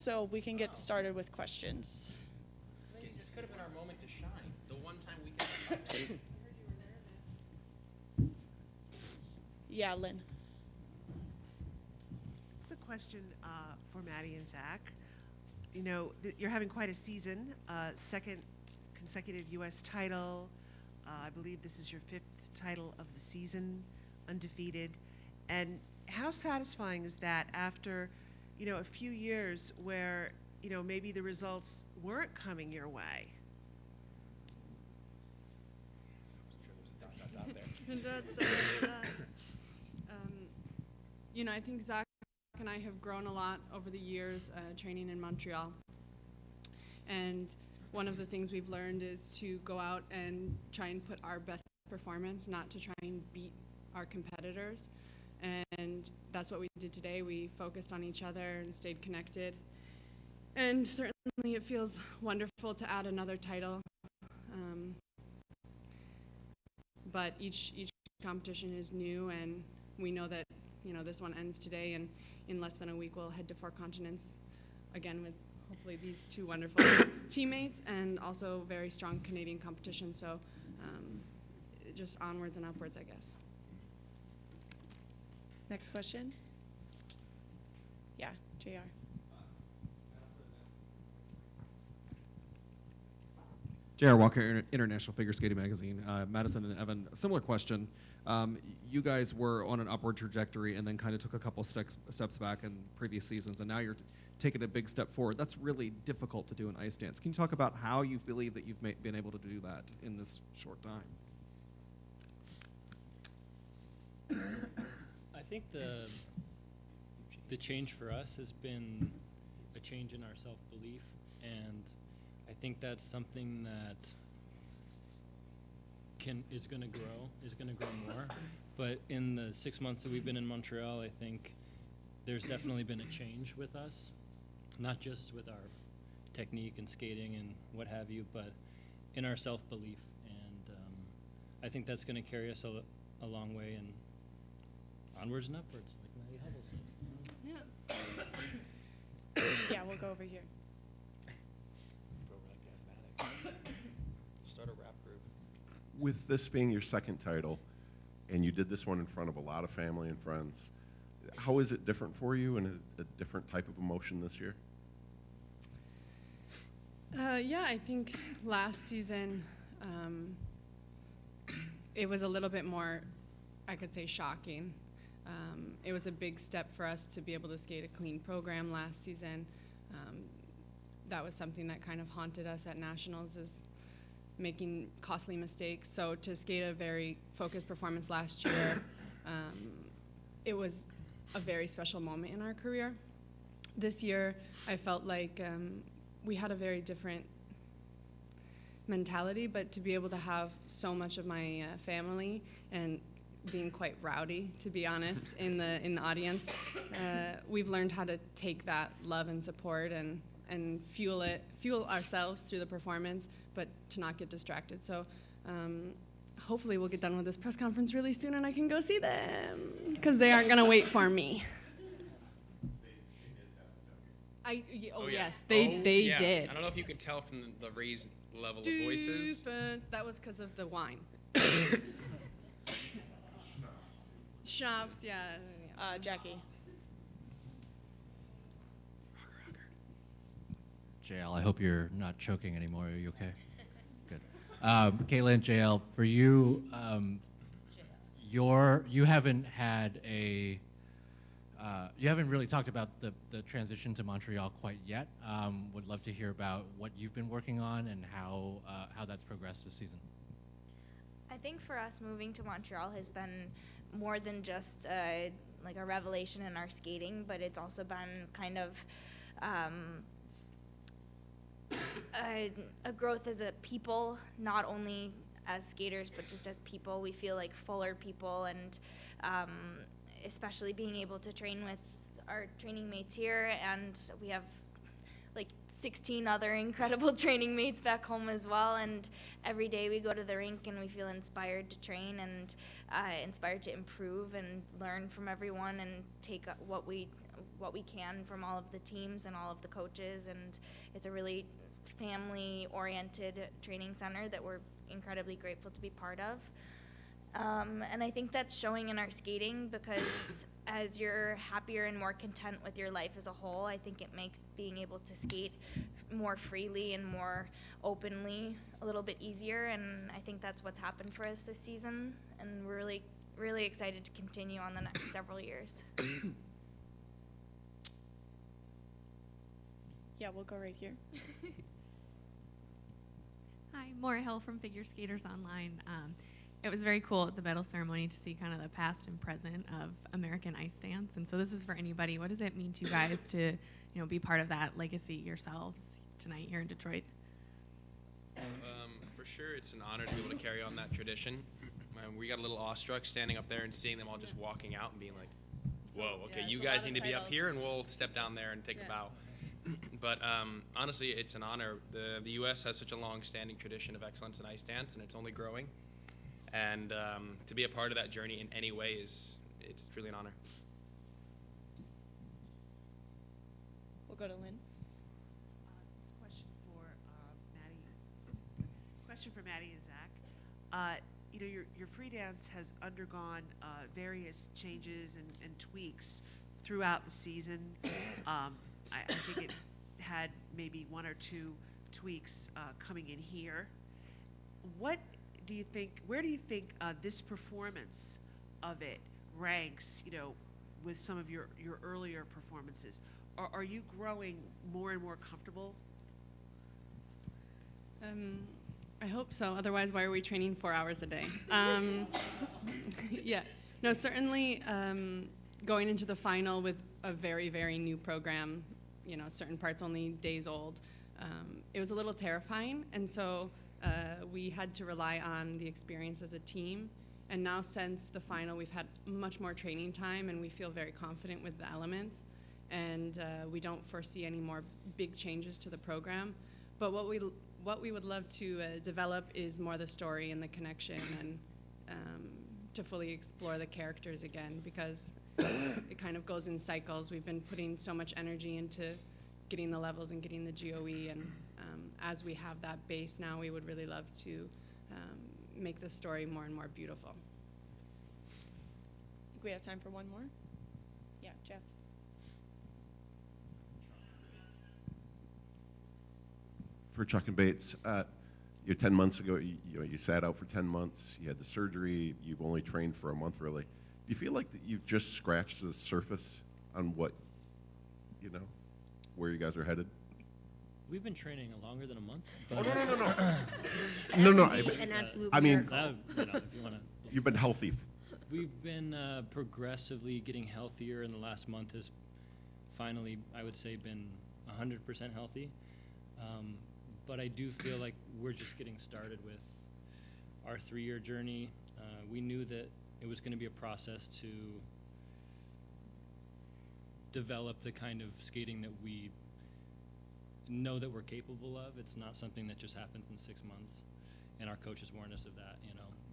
so we can get started with questions. Ladies, this could have been our moment to shine. The one time we could. Yeah, Lynn. It's a question for Maddie and Zach. You know, you're having quite a season, second consecutive U.S. title. I believe this is your 5th title of the season, undefeated. And how satisfying is that after, you know, a few years where, you know, maybe the results weren't coming your way? You know, I think Zach and I have grown a lot over the years training in Montreal. And one of the things we've learned is to go out and try and put our best performance, not to try and beat our competitors. And that's what we did today. We focused on each other and stayed connected. And certainly it feels wonderful to add another title. But each competition is new, and we know that, you know, this one ends today, and in less than a week we'll head to 4 continents again with hopefully these 2 wonderful teammates and also very strong Canadian competition. So just onwards and upwards, I guess. Next question. Yeah, JR. J.R. Walker, International Figure Skating Magazine. Madison and Evan, a similar question. You guys were on an upward trajectory and then kind of took a couple steps back in previous seasons, and now you're taking a big step forward. That's really difficult to do in ice dance. Can you talk about how you believe that you've been able to do that in this short time? I think the change for us has been a change in our self-belief, and I think that's something that is going to grow more. But in the 6 months that we've been in Montreal, I think there's definitely been a change with us, not just with our technique and skating and what have you, but in our self-belief. And I think that's going to carry us a long way and onwards and upwards, like Maddie Hubbell said. Yeah. Yeah, we'll go over here. Start a rap group. With this being your 2nd title, and you did this one in front of a lot of family and friends, how is it different for you and a different type of emotion this year? Yeah, I think last season it was a little bit more, I could say, shocking. It was a big step for us to be able to skate a clean program last season. That was something that kind of haunted us at Nationals, is making costly mistakes. So to skate a very focused performance last year, it was a very special moment in our career. This year, I felt like we had a very different mentality, but to be able to have so much of my family and being quite rowdy, to be honest, in the audience, we've learned how to take that love and support and fuel ourselves through the performance, but to not get distracted. So hopefully we'll get done with this press conference really soon and I can go see them, because they aren't gonna wait for me. Yes, they did. I don't know if you could tell from the raised level of voices. Defense. That was because of the wine. Shops, yeah. Jackie. JL, I hope you're not choking anymore. Are you okay? Good. Kaitlin, JL, for you, you haven't had you haven't really talked about the transition to Montreal quite yet. Would love to hear about what you've been working on and how that's progressed this season. I think for us, moving to Montreal has been more than just like a revelation in our skating, but it's also been kind of a growth as a people, not only as skaters, but just as people. We feel like fuller people, and especially being able to train with our training mates here, and we have like 16 other incredible training mates back home as well, and every day we go to the rink and we feel inspired to train and inspired to improve and learn from everyone and take what we what we can from all of the teams and all of the coaches, and it's a really family-oriented training center that we're incredibly grateful to be part of. And I think that's showing in our skating, because as you're happier and more content with your life as a whole, I think it makes being able to skate more freely and more openly a little bit easier, and I think that's what's happened for us this season, and we're really, really excited to continue on the next several years. Yeah, we'll go right here. Hi, Maura Hill from Figure Skaters Online. It was very cool at the medal ceremony to see kind of the past and present of American ice dance. And so this is for anybody. What does it mean to you guys to, be part of that legacy yourselves tonight here in Detroit? For sure, it's an honor to be able to carry on that tradition. We got a little awestruck standing up there and seeing them all just walking out and being like, whoa, okay, you guys need to be up here and we'll step down there and take a bow. But honestly, it's an honor. The U.S. has such a long-standing tradition of excellence in ice dance, and it's only growing. And to be a part of that journey in any way it's truly an honor. We'll go to Lynn. This question for Maddie and Zach. Your free dance has undergone various changes and tweaks throughout the season. I think it had maybe one or two tweaks coming in here. Where do you think this performance of it ranks, with some of your earlier performances? Are you growing more and more comfortable? I hope so. Otherwise, why are we training 4 hours a day? Yeah. No, certainly going into the final with a very, very new program, certain parts only days old, it was a little terrifying. And so we had to rely on the experience as a team. And now since the final, we've had much more training time, and we feel very confident with the elements. And we don't foresee any more big changes to the program. But what we would love to develop is more the story and the connection, and to fully explore the characters again, because it kind of goes in cycles. We've been putting so much energy into getting the levels and getting the GOE, and as we have that base now, we would really love to make the story more and more beautiful. I think we have time for one more. Yeah, Jeff. For Chock and Bates, 10 months ago, you sat out for 10 months. You had the surgery. You've only trained for a month, really. Do you feel like that you've just scratched the surface on what, where you guys are headed? We've been training longer than a month. Oh, But no. An absolute I mean, miracle. if you want to. You've been healthy. We've been progressively getting healthier, and the last month has finally, I would say, been 100% healthy. But I do feel like we're just getting started with our 3-year journey. We knew that it was going to be a process to develop the kind of skating that we know that we're capable of. It's not something that just happens in 6 months, and our coaches warned us of that.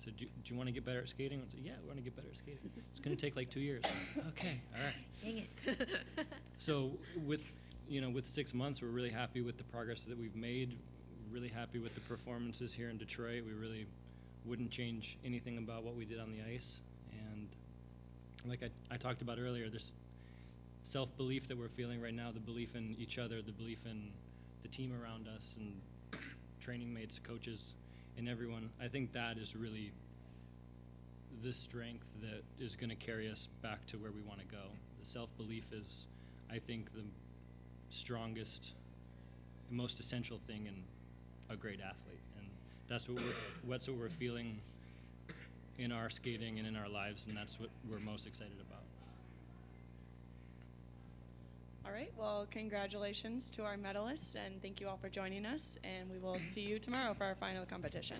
So do you want to get better at skating? I said, yeah, we want to get better at skating. It's going to take like 2 years. Okay, all right. Dang it. So with 6 months, we're really happy with the progress that we've made. We're really happy with the performances here in Detroit. We really wouldn't change anything about what we did on the ice. And like I talked about earlier, this self-belief that we're feeling right now, the belief in each other, the belief in the team around us and training mates, coaches, and everyone, I think that is really the strength that is going to carry us back to where we want to go. The self-belief is, I think, the strongest, most essential thing in a great athlete, and that's what we're feeling in our skating and in our lives, and that's what we're most excited about. All right, well, congratulations to our medalists, and thank you all for joining us, and we will see you tomorrow for our final competition.